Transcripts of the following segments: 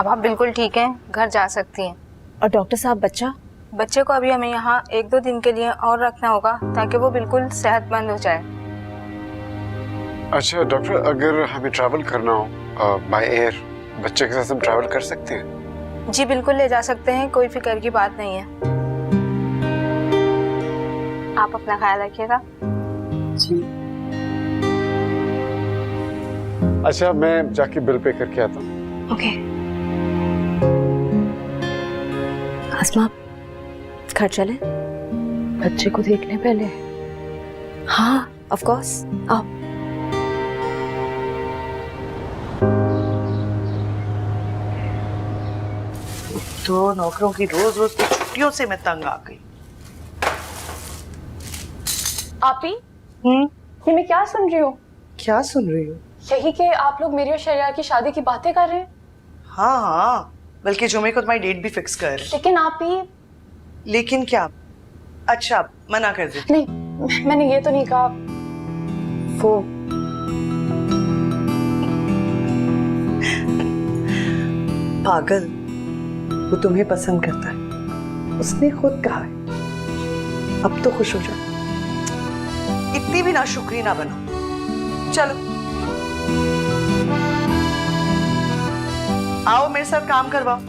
अब आप बिल्कुल ठीक हैं, घर जा सकती हैं। और डॉक्टर साहब बच्चे को अभी हमें यहाँ 1-2 दिन के लिए और रखना होगा ताकि वो बिल्कुल सेहतमंद हो जाए। अच्छा डॉक्टर, अगर हमें ट्रैवल करना हो बाय एयर, बच्चे के साथ हम ट्रैवल कर सकते हैं? जी बिल्कुल ले जा सकते हैं, कोई फिक्र की बात नहीं है। आप अपना ख्याल रखिएगा। जी। अच्छा मैं जाके बिल पे करके आता हूँ। ओके। आसमा घर चले, बच्चे को देखने पहले। हाँ ऑफ कोर्स, आओ। तो नौकरों की रोज रोज की छुट्टियों से मैं तंग आ गई। आपी, ये मैं क्या सुन रही हूँ? क्या सुन रही हो? यही कि आप लोग मेरी और शरिया की शादी की बातें कर रहे हैं। हाँ हाँ, बल्कि जुमे को तुम्हारी डेट भी फिक्स कर रहे। लेकिन आपी। लेकिन क्या? अच्छा मना कर दे। नहीं, मैंने ये तो नहीं कहा। वो पागल, वो तुम्हें पसंद करता है, उसने खुद कहा है। अब तो खुश हो जाओ, इतनी भी नाशुक्री ना बनो। चलो आओ मेरे साथ काम करवाओ।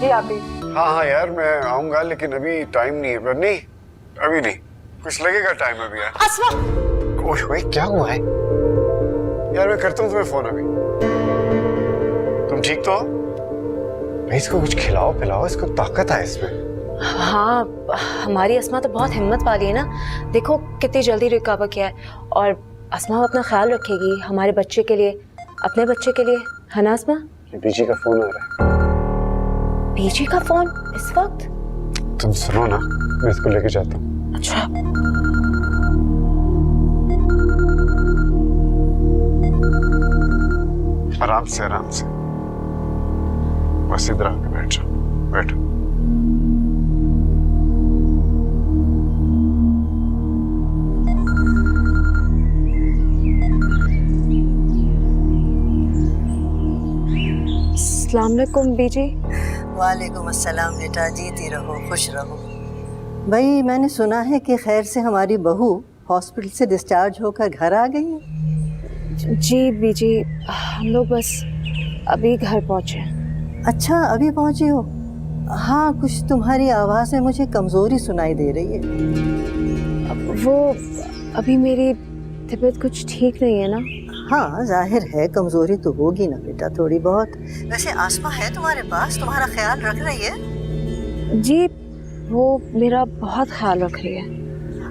जी आपी। हाँ हाँ यार मैं आऊंगा, लेकिन अभी टाइम नहीं है। नहीं अभी नहीं, कुछ लगेगा टाइम अभी यार। आसमा, ओए क्या हुआ है यार? मैं करता हूँ तुम्हें फोन अभी। तुम ठीक तो हो? भाई इसको कुछ खिलाओ पिलाओ, इसको ताकत है इसमें। हाँ हमारी अस्मा तो बहुत हिम्मत वाली है ना, देखो कितनी जल्दी रिकवर किया है। और अस्मा अपना ख्याल रखेगी हमारे बच्चे के लिए, अपने बच्चे के लिए, है ना अस्मा? बीजी का फोन आ रहा है। बीजी का फोन इस वक्त? तुम सुनो ना, मैं इसको लेके जाता हूँ। अच्छा। आराम से आराम से, बस इधर आके बैठ जाओ, बैठो। अस्सलाम वालेकुम बीजी। वालेकुम अस्सलाम बेटा, जीती रहो खुश रहो। भाई मैंने सुना है कि खैर से हमारी बहू हॉस्पिटल से डिस्चार्ज होकर घर आ गई है। जी बीजी, हम लोग बस अभी घर पहुंचे। अच्छा अभी पहुंची हो? हाँ कुछ तुम्हारी आवाज़ में मुझे कमज़ोरी सुनाई दे रही है। वो अभी मेरी तबीयत कुछ ठीक नहीं है ना। हाँ जाहिर है कमज़ोरी तो होगी ना बेटा, थोड़ी बहुत। वैसे आसमा है तुम्हारे पास, तुम्हारा ख्याल रख रही है? जी वो मेरा बहुत ख्याल रख रही है।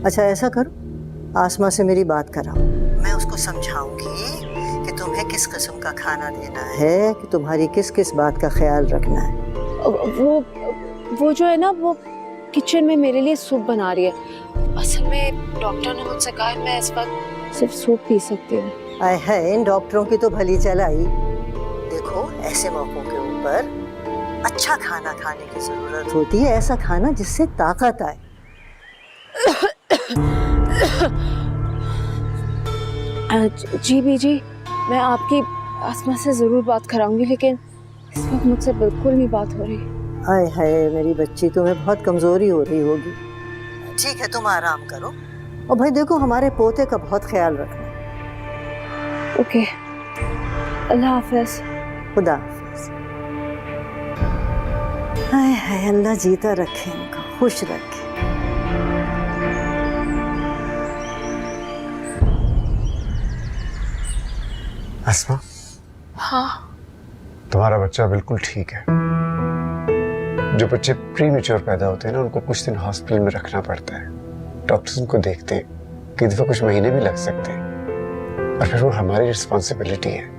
अच्छा ऐसा करो, आसमा से मेरी बात कराओ, मैं उसको समझाऊंगी कि तुम्हें किस किस्म का खाना देना है, कि तुम्हारी किस किस बात का ख्याल रखना है। वो जो है ना, वो किचन में मेरे लिए सूप बना रही है। असल में डॉक्टर ने मुझसे कहा है मैं इस वक्त सिर्फ सूप पी सकती हूँ। आए है इन डॉक्टरों की तो भली चलाई। देखो ऐसे मौकों के ऊपर अच्छा खाना खाने की जरूरत होती है, ऐसा खाना जिससे ताकत आए। जी बीजी, मैं आपकी आसमा से जरूर बात कराऊंगी, लेकिन इस वक्त मुझसे बिल्कुल नहीं बात हो रही। आए हाय मेरी बच्ची, तुम्हें बहुत कमजोरी हो रही होगी। ठीक है तुम आराम करो, और भाई देखो हमारे पोते का बहुत ख्याल रखना। ओके, अल्लाह हाफ़िज़। खुदा हाफ़िज़। हाय हाय अल्लाह जीता रखे इनको, खुश रखे। अस्मा, हाँ तुम्हारा बच्चा बिल्कुल ठीक है। जो बच्चे प्रीमेच्योर पैदा होते हैं ना, उनको कुछ दिन हॉस्पिटल में रखना पड़ता है। डॉक्टर्स उनको देखते हैं, कई दफा कुछ महीने भी लग सकते हैं, और फिर वो हमारी रिस्पॉन्सिबिलिटी है।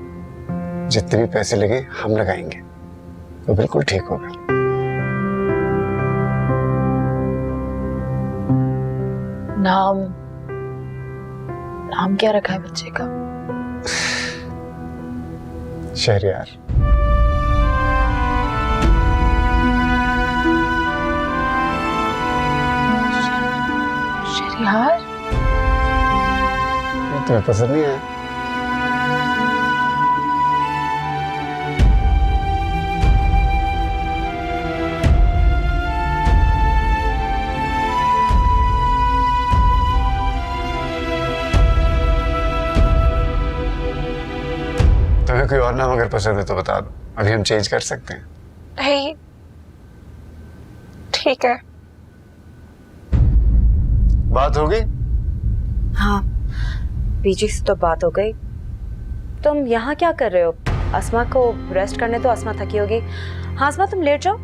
जितने भी पैसे लगे हम लगाएंगे, वो बिल्कुल ठीक होगा। नाम क्या रखा है बच्चे का? शहरयार। शहरयार? तुम्हें पसंद नहीं आया? तुम्हें कोई और नाम अगर पसंद है तो बता दो, अभी हम चेंज कर सकते हैं। नहीं, ठीक है। बात हो गई? हाँ, पीजी से तो बात हो गई। तुम यहाँ क्या कर रहे हो? अस्मा को रेस्ट करने तो, अस्मा थकी होगी। हाँ अस्मा, तुम लेट जाओ।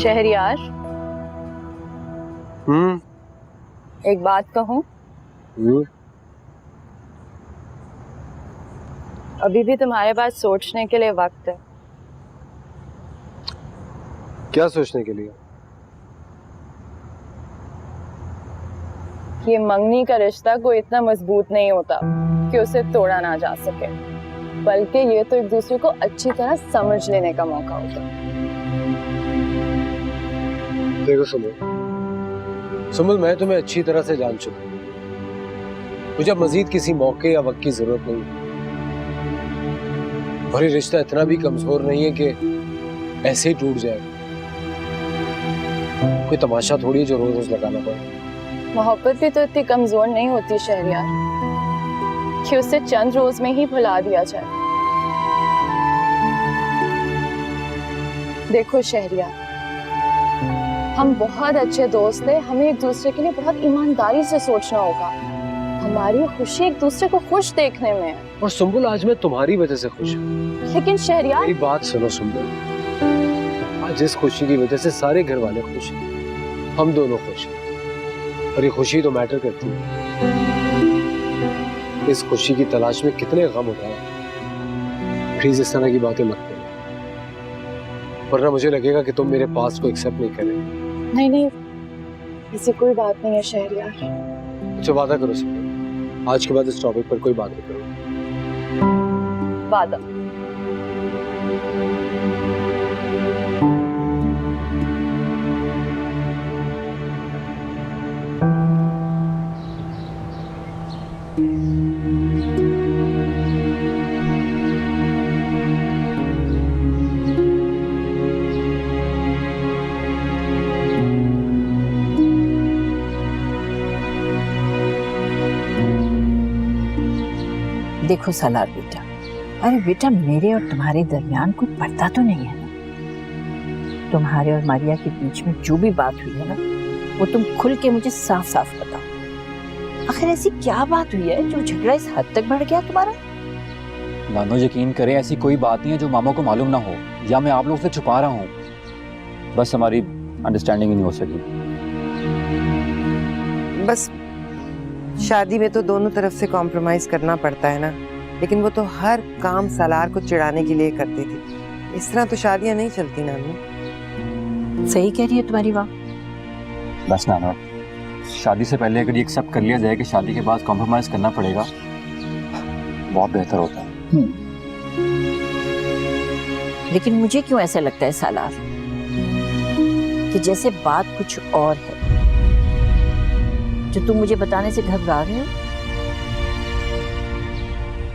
शहरियार, एक बात कहूं? अभी भी तुम्हारे पास सोचने के लिए वक्त है। क्या सोचने के लिए? ये मंगनी का रिश्ता कोई इतना मजबूत नहीं होता कि उसे तोड़ा ना जा सके, बल्कि ये तो एक दूसरे को अच्छी तरह समझ लेने का मौका होता है। देखो सुमुल, मैं तुम्हें अच्छी तरह से जान चुका हूं। मुझे मजीद किसी मौके या वक्त की जरूरत नहीं। और ये रिश्ता इतना भी कमजोर नहीं है कि ऐसे ही टूट जाए। कोई तमाशा थोड़ी है जो रोज रोज लगाना पड़े। मोहब्बत भी तो इतनी कमजोर नहीं होती शहरियार कि उसे चंद रोज में ही भुला दिया जाए। देखो शहरियार, हम बहुत अच्छे दोस्त हैं, हमें एक दूसरे के लिए बहुत ईमानदारी से सोचना होगा। हमारी खुशी एक दूसरे को खुश देखने में है। और सुम्बुल, आज मैं तुम्हारी वजह से खुश हूँ। लेकिन शहरियार, मेरी बात सुनो सुम्बुल, आज इस खुशी की वजह से सारे घर वाले खुश हैं, हम दोनों खुश हैं। और ये खुशी तो मैटर करती है। इस खुशी की तलाश में कितने गम उठाए। प्लीज इस तरह की बातें मत करो, वरना मुझे लगेगा कि तुम मेरे पास को एक्सेप्ट नहीं कर रहे। नहीं, ऐसी कोई बात नहीं है शहरियार। अच्छा वादा करो सुम्बुल, आज के बाद इस टॉपिक पर कोई बात नहीं करो। वादा। देखो सालार बेटा, अरे बेटा, मेरे और तुम्हारे दरमियान कोई पर्दा तो नहीं है ना। तुम्हारे और मारिया के बीच में जो भी बात हुई है ना, वो तुम खुल के मुझे साफ साफ बताओ। आखिर ऐसी क्या बात हुई है जो झगड़ा इस हद तक बढ़ गया तुम्हारा? नानो यकीन करें, ऐसी कोई बात नहीं है जो मामा को मालूम ना हो या मैं आप लोगों से छुपा रहा हूँ। बस हमारी अंडरस्टैंडिंग ही नहीं हो सकी। बस शादी में तो दोनों तरफ से कॉम्प्रोमाइज करना पड़ता है ना, लेकिन वो तो हर काम सालार को चिढ़ाने के लिए करती थी। इस तरह तो शादियां नहीं चलती नानू। सही कह रही है तुम्हारी माँ। बस नानो, शादी से पहले अगर ये एक्सेप्ट कर लिया जाए कि शादी के बाद कॉम्प्रोमाइज करना पड़ेगा, बहुत बेहतर होता है। लेकिन मुझे क्यों ऐसा लगता है सालार कि जैसे बात कुछ और है जो तुम मुझे बताने से घबरा रहे हो?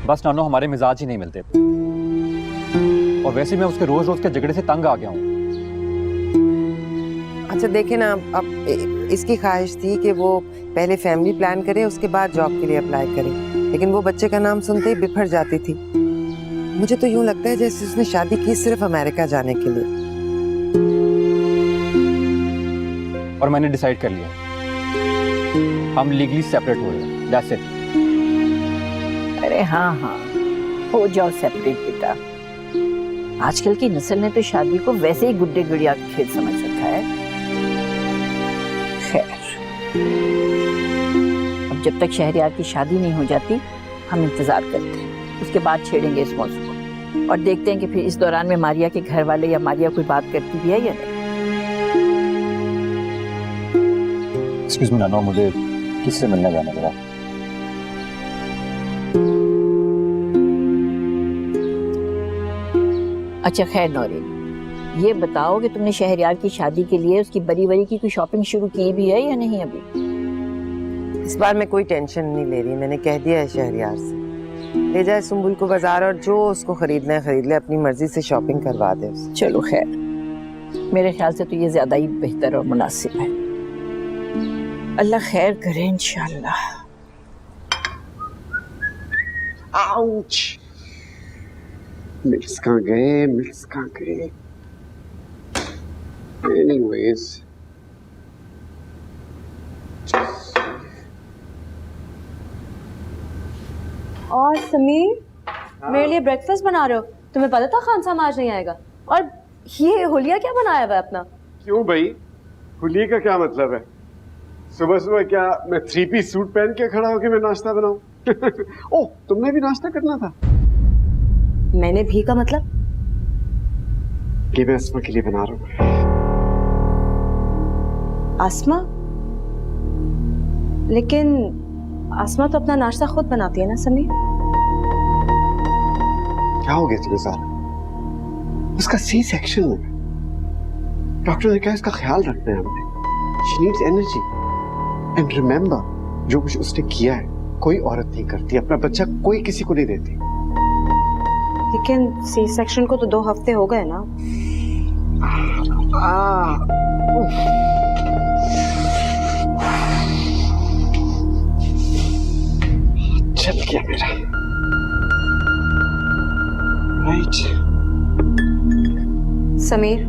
बस नानो, हमारे मिजाज ही नहीं मिलते, और वैसे मैं उसके रोज रोज के झगड़े से तंग आ गया हूँ। अच्छा देखे ना, अब इसकी ख्वाहिश थी कि वो पहले फैमिली प्लान करे, उसके बाद जॉब के लिए अप्लाई करे, लेकिन वो बच्चे का नाम सुनते ही बिफर जाती थी। मुझे तो यूं लगता है जैसे उसने शादी की सिर्फ अमेरिका जाने के लिए। और मैंने डिसाइड कर लिया, हम लीगली सेपरेट हो रहे हैं। That's it. अरे हाँ हाँ, हो जाओ सेपरेट बेटा। आजकल की नस्ल ने तो शादी को वैसे ही गुड्डे गुड़िया का खेल समझ रखा है। खैर, अब जब तक शहरयार की शादी नहीं हो जाती हम इंतजार करते हैं, उसके बाद छेड़ेंगे इस मौजू को और देखते हैं कि फिर इस दौरान में मारिया के घर वाले या मारिया कोई बात करती भी है या नहीं। एक्सक्यूज मी नानो, मुझे किससे मिलने जाना जरा? अच्छा खैर नौरीन, ये बताओ कि तुमने शहरयार की शादी के लिए उसकी बरी बरी की कोई शॉपिंग शुरू की भी है या नहीं अभी? इस बार मैं कोई टेंशन नहीं ले रही, मैंने कह दिया है शहरयार से ले जाए सुंबुल को बाजार और जो उसको खरीदना है खरीद ले, अपनी मर्जी से शॉपिंग करवा दे उसे। चलो खैर, मेरे ख्याल से तो ये ज्यादा ही बेहतर और मुनासिब है। अल्लाह खैर करे इंशाल्लाह। आउच! मिल्स कहाँ गए? Anyways. और समीर, मेरे लिए ब्रेकफास्ट बना रहे हो? तुम्हें पता था खान साहब आज नहीं आएगा? और ये होलिया क्या बनाया हुआ है अपना? क्यों भाई, होली का क्या मतलब है? सुबह सुबह क्या मैं 3 पीस सूट पहन के खड़ा होके मैं नाश्ता बनाऊं? ओह, तुमने भी नाश्ता करना था? मैंने भी का मतलब? ये मैं अस्मा के लिए बना रहा हूँ। आसमा? लेकिन आसमा तो अपना नाश्ता खुद बनाती है ना समीर? क्या हो गया तुम्हें सारा? उसका सी सेक्शन है, डॉक्टर ने कहा इसका ख्याल रखना है हमने। She needs energy and remember, जो कुछ उसने किया है कोई औरत नहीं करती, अपना बच्चा कोई किसी को नहीं देती। लेकिन सी सेक्शन को तो 2 हफ्ते हो गए ना। चल गया मेरा। राइट। समीर,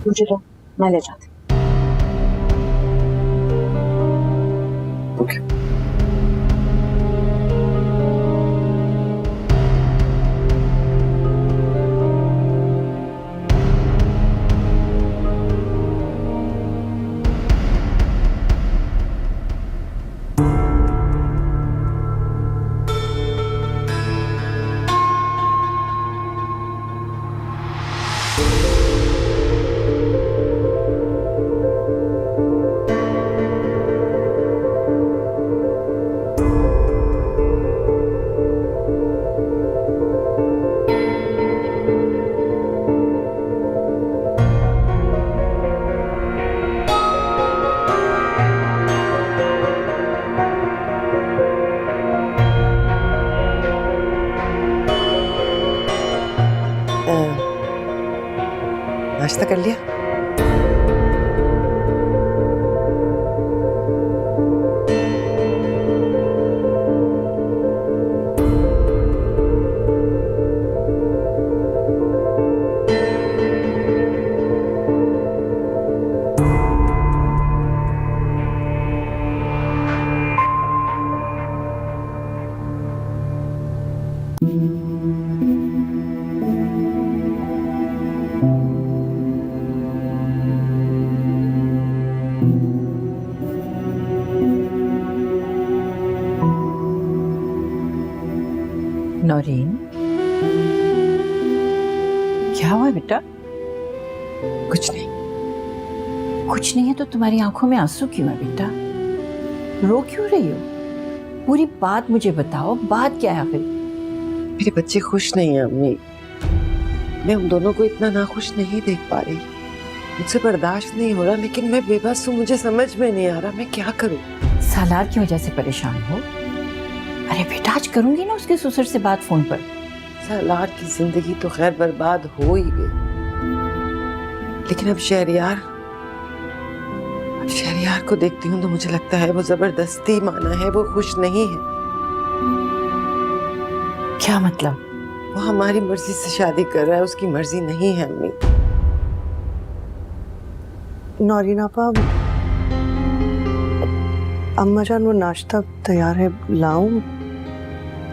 मुझे तो मैं ले जाती। ओके। नाश्ता कर लिया? नौरीन, क्या हुआ बेटा? कुछ नहीं। कुछ नहीं है तो तुम्हारी आंखों में आंसू क्यों है बेटा? रो क्यों रही हो? पूरी बात मुझे बताओ, बात क्या है आखिर? मेरे बच्चे खुश नहीं है अम्मी, मैं उन दोनों को इतना नाखुश नहीं देख पा रही, मुझसे बर्दाश्त नहीं हो रहा, लेकिन मैं बेबस हूँ, मुझे समझ में नहीं आ रहा मैं क्या करूँ। सालार की वजह से परेशान हो? अरे बेटा, आज करूंगी ना उसके ससुर से बात फोन पर। सालार की जिंदगी तो खैर बर्बाद हो ही गई, लेकिन अब शहरयार को देखती हूँ तो मुझे लगता है वो जबरदस्ती माना है, वो खुश नहीं है। क्या मतलब? वो हमारी मर्जी से शादी कर रहा है, उसकी मर्जी नहीं है अम्मी। नौरीन आपा, अम्मा जान वो नाश्ता तैयार है, लाऊं?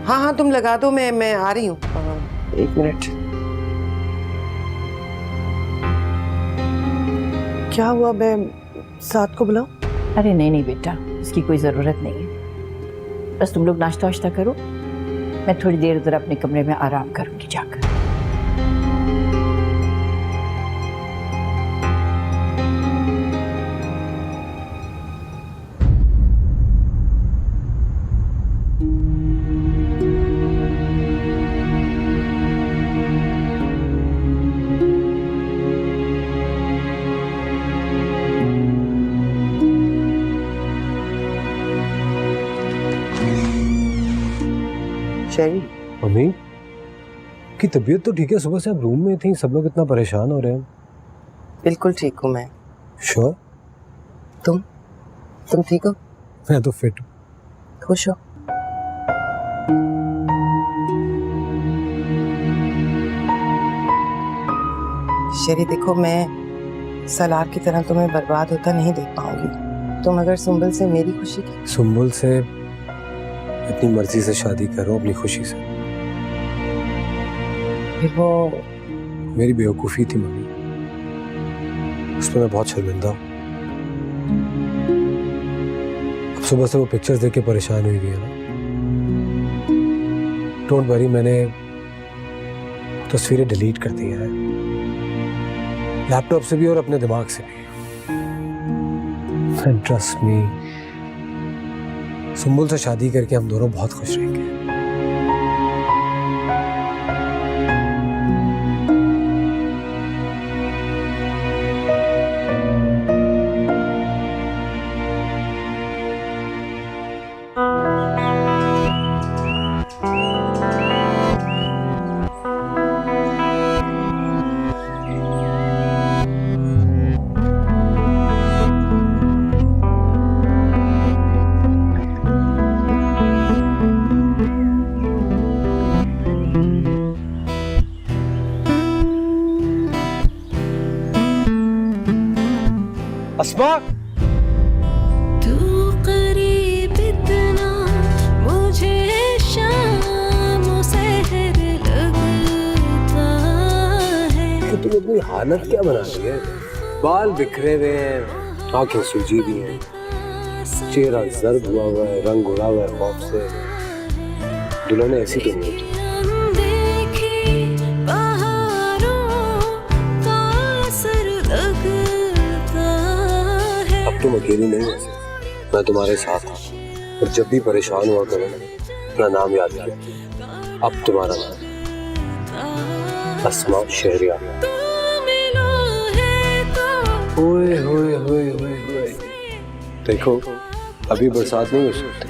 हाँ हाँ तुम लगा दो, मैं आ रही हूँ। 1 मिनट। क्या हुआ, मैं साथ को बुलाऊं? अरे नहीं नहीं बेटा, इसकी कोई ज़रूरत नहीं है। बस तुम लोग नाश्ता वाश्ता करो, मैं थोड़ी देर उधर अपने कमरे में आराम करूंगी जाकर। शेरी, मम्मी की तबीयत तो ठीक है? सुबह से आप रूम में थी, सब लोग इतना परेशान हो रहे हैं। बिल्कुल ठीक हूँ मैं। श्योर? तुम ठीक हो? मैं तो फिट हूँ। खुश हो? शेरी देखो, मैं सलार की तरह तुम्हें बर्बाद होता नहीं देख पाऊंगी। तुम अगर सुंबल से मेरी खुशी की, सुंबल से अपनी मर्जी से शादी करो, अपनी खुशी से। फिर वो मेरी बेवकूफ़ी थी मम्मी, उस पर मैं बहुत शर्मिंदा हूँ। अब सुबह से वो पिक्चर्स देख के परेशान हुई है ना। डोंट वरी, मैंने तस्वीरें डिलीट कर दी हैं, लैपटॉप से भी और अपने दिमाग से भी। एंड ट्रस्ट मी, सुंबुल से शादी करके हम दोनों बहुत खुश रहेंगे। अस्मा, तू करीब इतना मुझे शाम सहर लगता है। तो तुम अपनी हालत क्या बना रही है? बाल बिखरे हुए हैं, आंखें सूजी हुई हैं, चेहरा जर्द हुआ हुआ है, रंग उड़ा हुआ है खौफ से। दुल्हन ऐसी तो नहीं होती। तुम अकेली नहीं हो, मैं तुम्हारे साथ हूँ। और जब भी परेशान हुआ करो ना, अपना नाम याद रखो। अब तुम्हारा नाम अस्मा शहरिया। ओए होए होए होए होए। देखो, अभी बरसात नहीं हो सकती,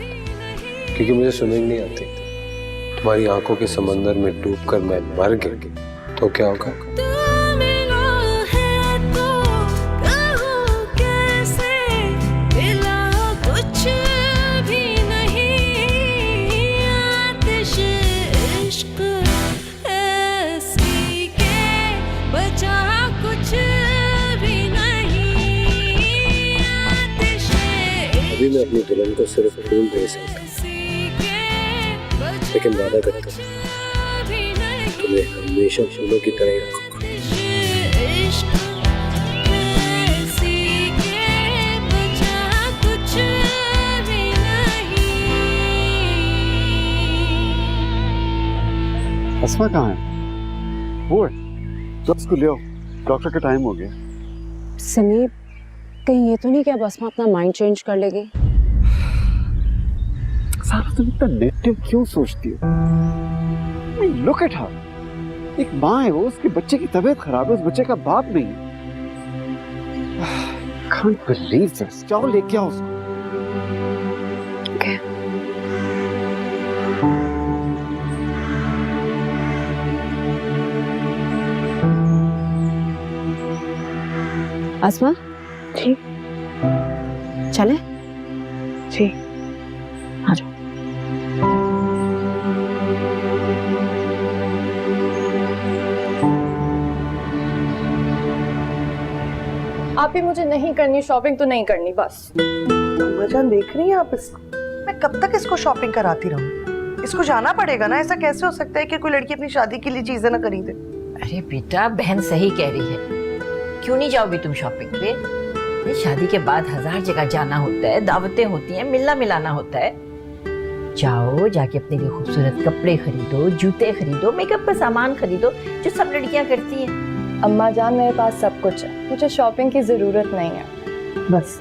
क्योंकि मुझे स्विमिंग नहीं आती। तुम्हारी आंखों के समंदर में डूबकर मैं मर गया तो क्या होगा? अभी मैं अपनी दुल्हन को सिर्फ फूल दे सकता हूँ, लेकिन वादा करता हूँ तुम्हें हमेशा फूलों की तरह रखूंगा। अस्मा कहाँ है? वो है, तो उसको ले आओ, डॉक्टर का टाइम हो गया। समीर, कहीं ये तो नहीं कि अब अस्मा अपना माइंड चेंज कर लेगी? सारा तुम इतना नेगेटिव क्यों सोचती हो? लुक एट हर, एक माँ है वो, उसके बच्चे की तबीयत खराब है, उस बच्चे का बाप नहीं है। Can't believe this. जाओ लेके आओ उसको। Okay. अस्मा, ठीक, चले? ठीक, आ जाओ। आप भी मुझे नहीं करनी शॉपिंग तो नहीं करनी, बस। अम्मा जान देख रही हैं आप इसको? मैं कब तक इसको शॉपिंग कराती रहूं? इसको जाना पड़ेगा ना, ऐसा कैसे हो सकता है कि कोई लड़की अपनी शादी के लिए चीजें ना खरीदे? अरे बेटा, बहन सही कह रही है। क्यों नहीं जाओगी तुम शॉपिंग पे? ये शादी के बाद 1000 जगह जाना होता है, दावतें होती हैं, मिलना मिलाना होता है। जाओ, जाके अपने लिए खूबसूरत कपड़े खरीदो, जूते खरीदो, मेकअप का सामान खरीदो, जो सब लड़कियां करती हैं। अम्मा जान, मेरे पास सब कुछ है, मुझे शॉपिंग की जरूरत नहीं है। बस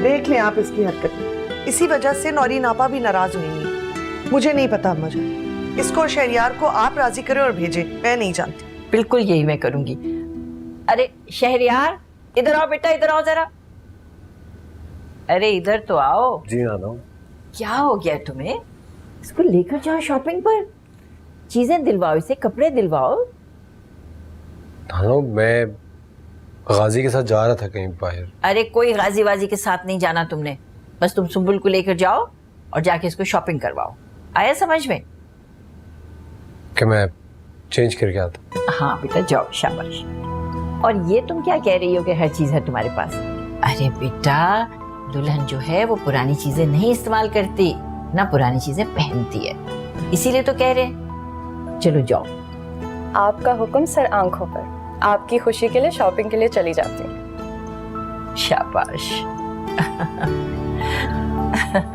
देख लें आप इसकी हरकत। इसी वजह से नौरी नापा भी नाराज हुई हैं। मुझे नहीं पता अम्मा जान, इसको और शहरियार को आप राजी करें और भेजें, मैं नहीं जानती। बिल्कुल यही मैं करूंगी। अरे शहरियार, इधर आओ बेटा, इधर आओ जरा। अरे इधर तो आओ। जी नाना। क्या हो गया तुम्हें? इसको लेकर जाओ शॉपिंग पर, चीजें दिलवाओ इसे, कपड़े दिलवाओ। नाना, मैं गाजी के साथ जा रहा था कहीं बाहर। अरे कोई गाजी वाजी के साथ नहीं जाना तुमने, बस तुम सुंबुल को लेकर जाओ और जाके इसको शॉपिंग करवाओ। आया समझ में? कि मैं चेंज करके आता। हाँ बेटा जाओ, शाबाश। और ये तुम क्या कह रही हो कि हर चीज है तुम्हारे पास? अरे बेटा, दुल्हन जो है वो पुरानी चीजें नहीं इस्तेमाल करती, ना पुरानी चीजें पहनती है, इसीलिए तो कह रहे हैं। चलो जाओ। आपका हुक्म सर आंखों पर। आपकी खुशी के लिए शॉपिंग के लिए चली जाती हूँ। शाबाश।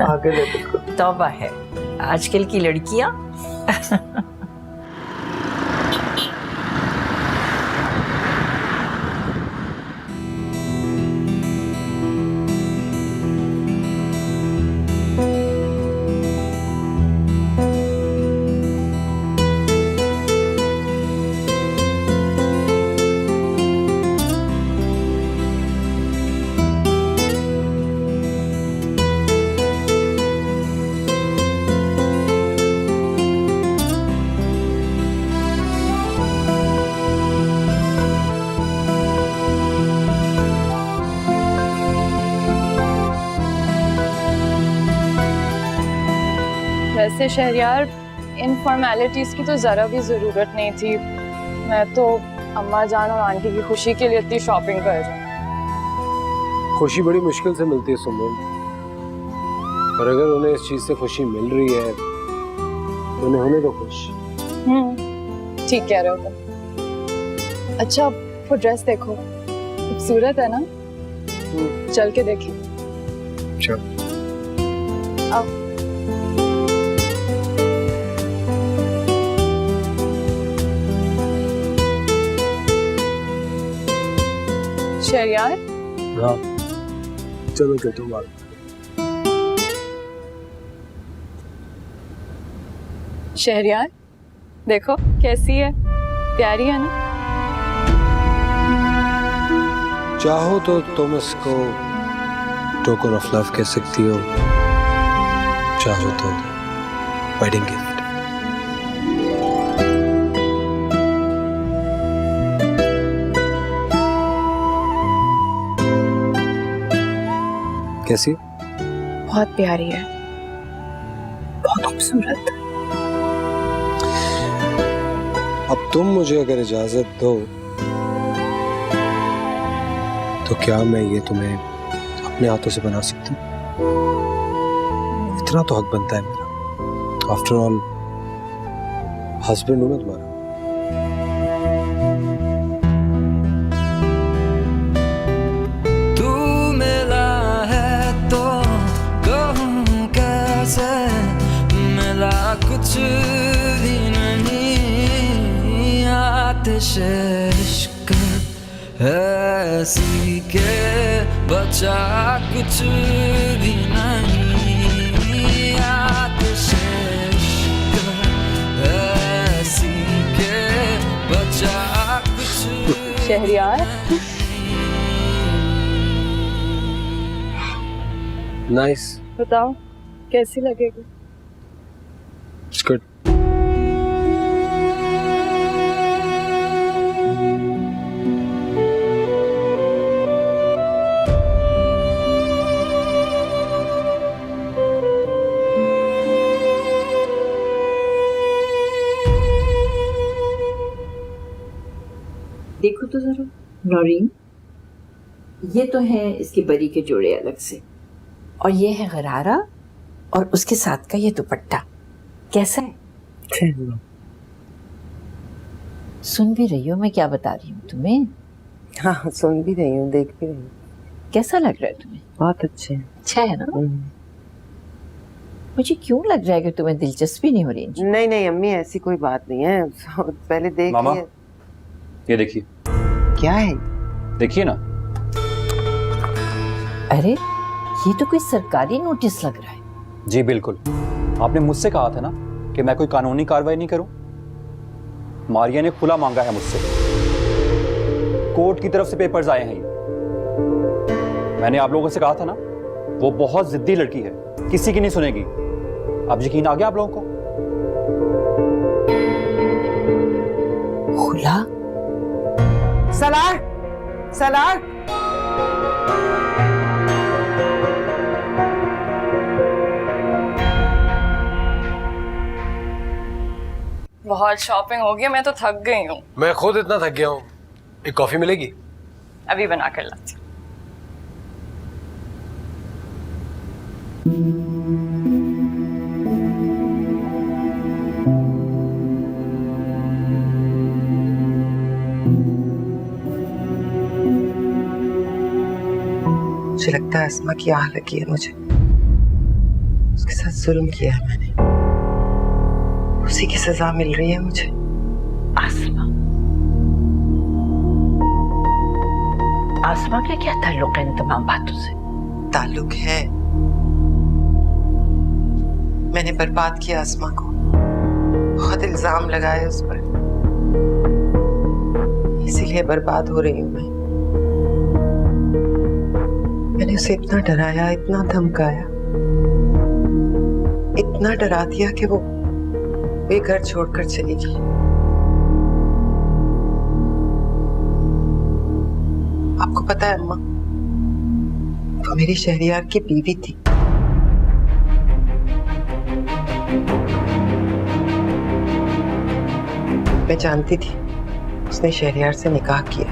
आगे ले बिल्कुल। तौबा है आजकल की लड़कियां। वैसे शहरियार, इन फॉर्मेलिटीज की तो जरा भी जरूरत नहीं थी। मैं तो अम्मा जान और आंटी की खुशी के लिए इतनी शॉपिंग कर रही हूँ। खुशी बड़ी मुश्किल से मिलती है सुमन, और अगर उन्हें इस चीज से खुशी मिल रही है तो उन्हें होने दो खुश। ठीक कह रहे हो तुम। अच्छा, वो ड्रेस देखो, खूबसूरत है ना? चल के देखें। चल। आओ। शहरियार। हाँ, चलो चलो बात। शहरियार देखो कैसी है, प्यारी है ना? चाहो तो तुम इसको टोकन ऑफ लव कह सकती हो, चाहो तो वेडिंग गिफ्ट। कैसी? बहुत प्यारी है, बहुत खूबसूरत। अब तुम मुझे अगर इजाजत दो तो क्या मैं ये तुम्हें अपने हाथों से बना सकती हूँ? इतना तो हक बनता है मेरा। आफ्टर ऑल हस्बैंड हूं मैं तुम्हारा। तू मिला है तो कहूँ कैसे, मिला कुछ भी नहीं, आतिश इश्क ऐसी के बचा कुछ भी नहीं, आतिश इश्क ऐसी के बचा कुछ। शहरियार, नाइस। बताओ कैसी लगेगी? It's good. देखो तो जरा नौरीन, ये तो है इसके बरी के जोड़े अलग से, और ये है गरारा और उसके साथ का ये दुपट्टा। कैसा है? सुन भी रही हो मैं क्या बता रही हूँ तुम्हें? हाँ सुन भी रही हूँ, देख भी रही हूँ। कैसा लग रहा है तुम्हें? बहुत अच्छे हैं। अच्छा है ना? मुझे क्यों लग रहा है कि तुम्हें दिलचस्पी नहीं हो रही? नहीं नहीं अम्मी, ऐसी कोई बात नहीं है, पहले देख मामा, लिए। ये देखिए। क्या है? देखिए ना। अरे ये तो कोई सरकारी नोटिस लग रहा है। जी बिल्कुल, आपने मुझसे कहा था ना कि मैं कोई कानूनी कार्रवाई नहीं करूं। मारिया ने खुला मांगा है मुझसे, कोर्ट की तरफ से पेपर्स आए हैं ये। मैंने आप लोगों से कहा था ना, वो बहुत जिद्दी लड़की है, किसी की नहीं सुनेगी। अब यकीन आ गया आप लोगों को? खुला? सलार, सलार। बहुत शॉपिंग हो गई, मैं तो थक गई हूँ। मैं खुद इतना थक गया हूँ। एक कॉफी मिलेगी? अभी बना कर लाती हूँ। मुझे लगता है अस्मा की आह लगी है मुझे। उसके साथ जुल्म किया है मैंने, उसी की सजा मिल रही है मुझे। आसमा? आसमा का क्या ताल्लुक है इन तमाम बातों से? ताल्लुक है, मैंने बर्बाद किया आसमा को, बहुत इल्जाम लगाए उस पर, इसीलिए बर्बाद हो रही हूं मैं। मैंने उसे इतना डराया, इतना धमकाया, इतना डरा दिया कि वो घर छोड़कर चली गई। आपको पता है अम्मा, वो मेरी शहरियार की बीवी थी। मैं जानती थी उसने शहरियार से निकाह किया।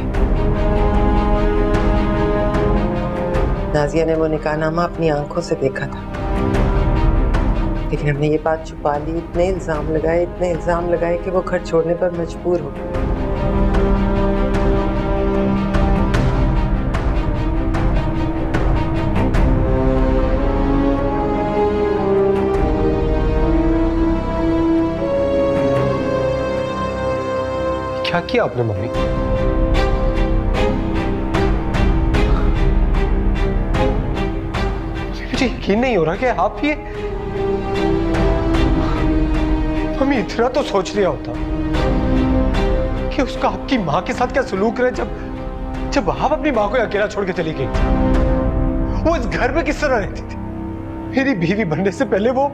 नाजिया ने वो निकाहनामा अपनी आंखों से देखा था, लेकिन हमने ये बात छुपा ली। इतने इल्जाम लगाए कि वो घर छोड़ने पर मजबूर हो गई। क्या किया आपने मम्मी? मुझे यकीन नहीं हो रहा कि आप ये मम्मी इतना तो सोच लिया होता कि उसका आपकी माँ के साथ क्या सलूक रहे जब आप अपनी माँ को अकेला छोड़ के चली गई थी। वो इस घर में किस तरह रहती थी? मेरी बीवी बनने से पहले वो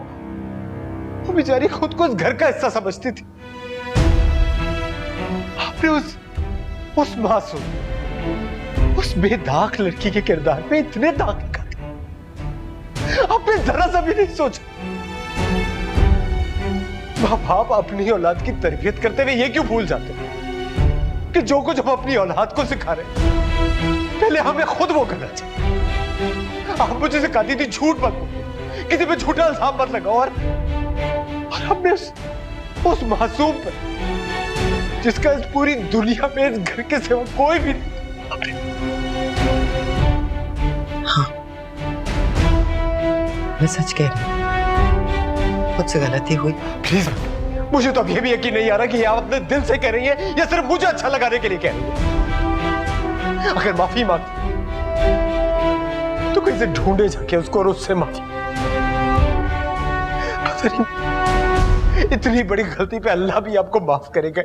बेचारी खुद को इस घर का हिस्सा समझती थी। आपने उस मासूम, उस बेदाग लड़की के किरदार में इतने दाग लगा दिए। आपने जरा सा भी नहीं सोचा। माँ बाप अपनी औलाद की तरबियत करते हुए ये क्यों भूल जाते हैं कि जो कुछ हम अपनी औलाद को सिखा रहे हैं पहले हमें खुद वो करना चाहिए। आप मुझे सिखाती थी झूठ मत बोलो, किसी पे झूठा इल्जाम मत लगाओ, और हमने उस मासूम पर, जिसका इस पूरी दुनिया में इस घर के सिवा कोई भी नहीं। हाँ, मैं सच कह रही हूँ, मुझसे गलती हुई। प्लीज, मुझे तो अब ये भी यकीन नहीं आ रहा कि ये आप अपने दिल से कह रही है या सिर्फ मुझे अच्छा लगाने के लिए कह रही है। अगर माफी मांगती तो कैसे ढूंढे जाके उसको और उससे माफी। इतनी बड़ी गलती पे अल्लाह भी आपको माफ करेगा।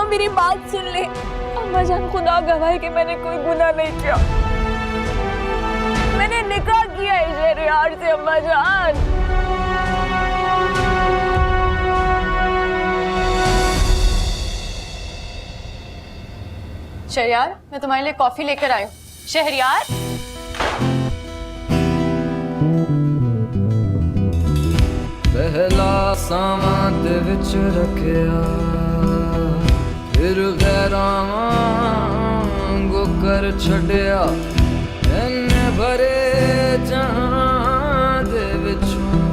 मेरी बात सुन ले। अम्मा जान, खुदा गवाह है कि मैंने कोई गुनाह नहीं किया। मैंने निकाह किया है शहरियार से। अम्मा जान, शहरियार, मैं तुम्हारे लिए कॉफी लेकर आई हूँ। शहरियार, पहला सामां दे विच रखिया, फिर गैरां वांगू कर छड्डिया, इन्ने भरे जहां दे विचों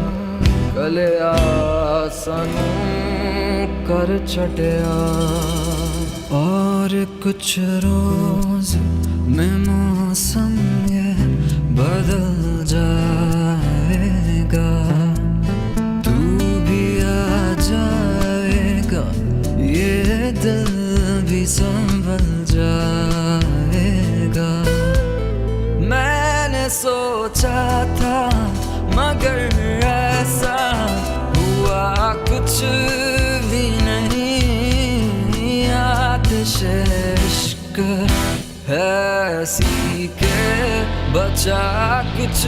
कलिया सानू कर छड्डिया। और कुछ रोज में मौसम ये बदल जाएगा, तू भी आ जाएगा, ये दिल भी संभल जाएगा। मैंने सोचा था मगर ऐसा हुआ कुछ भी नहीं, आतिश इश्क है सी के बचा कुछ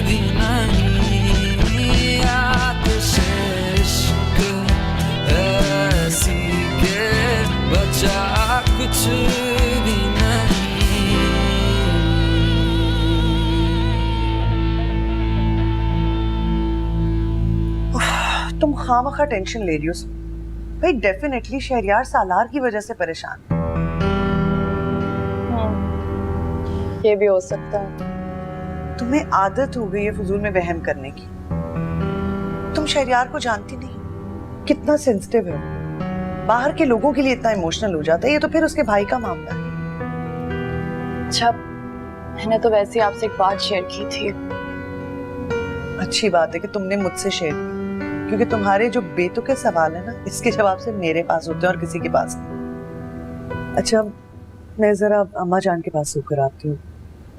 भी नहीं, आतिश इश्क है सी के बचा कुछ भी नहीं। तुम खामखा टेंशन ले रही हो भाई। डेफिनेटली शहरियार सालार की वजह से परेशान। ये भी हो सकता है। तुम्हें आदत हो गई है फजूल में वहम करने की। तुम शहरियार को जानती नहीं, कितना सेंसिटिव है, बाहर के लोगों के लिए इतना इमोशनल हो जाता है। ये तो फिर उसके भाई का मामला है। अच्छा, मैंने तो वैसे ही आपसे एक बात शेयर की थी। अच्छी बात है कि तुमने मुझसे शेयर की, क्योंकि तुम्हारे जो बेतुके सवाल है ना, इसके जवाब से मेरे पास होते हैं और किसी के पास नहीं। अच्छा, मैं जरा अम्मा जान के पास होकर आती हूँ।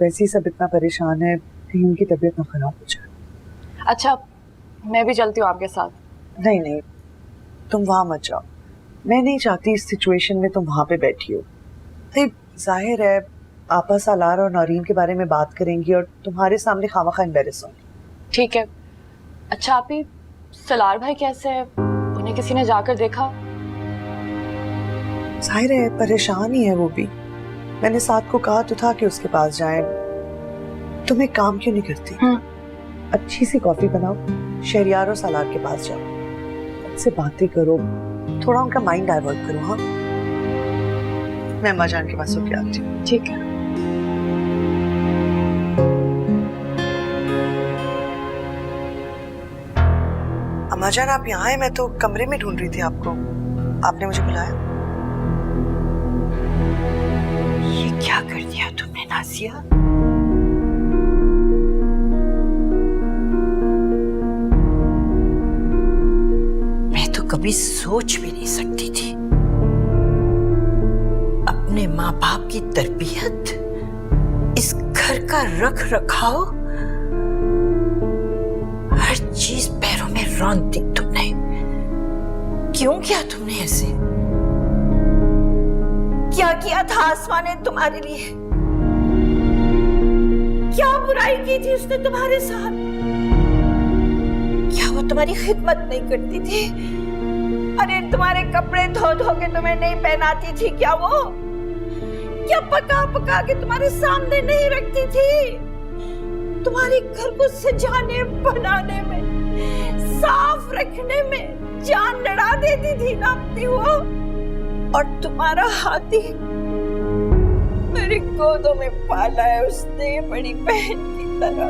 वैसे ही सब इतना परेशान है, कहीं उनकी तबीयत ना खराब हो जाए। अच्छा, मैं भी चलती हूँ आपके साथ। नहीं नहीं, तुम वहां मत जाओ। मैं नहीं चाहती इस सिचुएशन में तुम वहां पे बैठी हो। जाहिर है आपा सालार और नौरीन के बारे में बात करेंगी और तुम्हारे सामने खामखा एम्बैरेस होंगी। ठीक है। अच्छा आप ही, सलार भाई कैसे है? उन्हें किसी ने जाकर देखा? जाहिर है परेशान ही है वो भी। मैंने साथ को कहा तो था कि उसके पास जाए। तुम एक काम क्यों नहीं करती? अच्छी सी कॉफी बनाओ, शहरियार और सालार के पास जाओ, उनसे बातें करो, थोड़ा उनका माइंड डाइवर्ट करो। हाँ, मैं अम्मा जान के पास होके आती हूँ। ठीक है। अम्मा जान आप यहाँ हैं? मैं तो कमरे में ढूंढ रही थी आपको। आपने मुझे बुलाया? ये क्या कर दिया तुमने नासिया? मैं तो कभी सोच भी नहीं सकती थी अपने माँ बाप की तरबियत, इस घर का रख रखाव, हर चीज पैरों में रौंद दी तुमने। क्यों किया तुमने ऐसे? क्या किया था आसमां ने तुम्हारे लिए? क्या बुराई की थी उसने तुम्हारे साथ? क्या वो तुम्हारी खिदमत नहीं करती थी? अरे तुम्हारे कपड़े धो धो के तुम्हें नहीं पहनाती थी क्या वो? क्या पका पका के तुम्हारे सामने नहीं रखती थी? तुम्हारे घर को सजाने बनाने में, साफ रखने में जान लड़ा देती थी ना अपनी वो। और तुम्हारा हाथी मेरी गोदों में पाला है उसने, बड़ी बहन की तरह।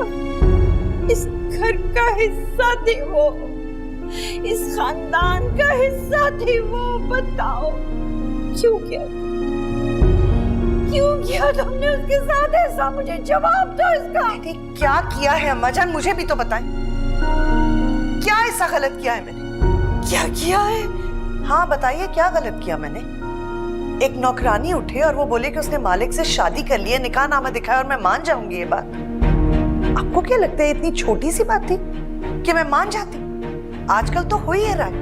इस घर का हिस्सा थी वो, इस खानदान का हिस्सा थी वो। बताओ क्यों किया? क्यों किया तुमने उसके साथ ऐसा? मुझे जवाब दो इसका। क्या किया है अम्मा जान, मुझे भी तो बताएं। क्या ऐसा गलत किया है मैंने? क्या किया है? हाँ बताइए, क्या गलत किया मैंने? एक नौकरानी उठे और वो बोले कि उसने मालिक से शादी कर ली है, निकाह नामा दिखाया और मैं मान जाऊंगी ये बात। आपको क्या लगता है इतनी छोटी सी बात थी कि मैं मान जाती? आजकल तो हो ही रहा है,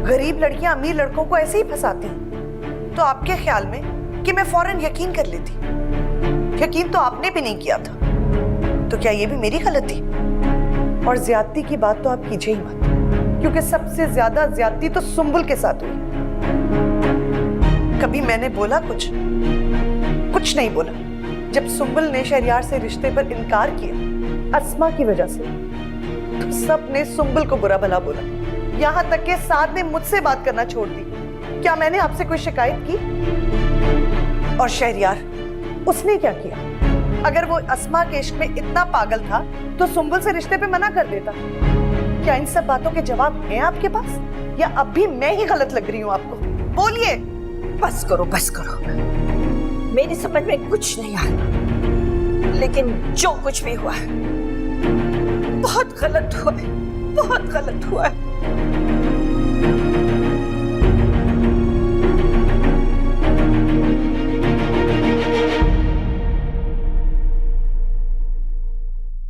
गरीब लड़कियां अमीर लड़कों को ऐसे ही फंसाती हैं। तो आपके ख्याल में कि मैं फौरन यकीन कर लेती? यकीन तो आपने भी नहीं किया था, तो क्या ये भी मेरी गलती? और ज्यादती की बात तो आप कीजिए ही मत, क्योंकि सबसे ज्यादा ज्यादती तो सुंबुल के साथ हुई। कभी मैंने बोला कुछ? कुछ नहीं बोला। जब सुंबल ने शहरयार से रिश्ते पर इनकार किया अस्मा की वजह से, तो सबने सुंबल को बुरा भला बोला। यहाँ तक के साथ ने मुझसे बात करना छोड़ दी। क्या मैंने आपसे कोई शिकायत की? और शहरयार, उसने क्या किया? अगर वो अस्मा के इश्क में इतना पागल था तो सुंबल से रिश्ते पे मना कर देता। क्या इन सब बातों के जवाब हैं आपके पास, या अब भी मैं ही गलत लग रही हूँ आपको? बोलिए। बस करो बस करो, मेरी समझ में कुछ नहीं आया, लेकिन जो कुछ भी हुआ है बहुत गलत हुआ है, बहुत गलत हुआ है।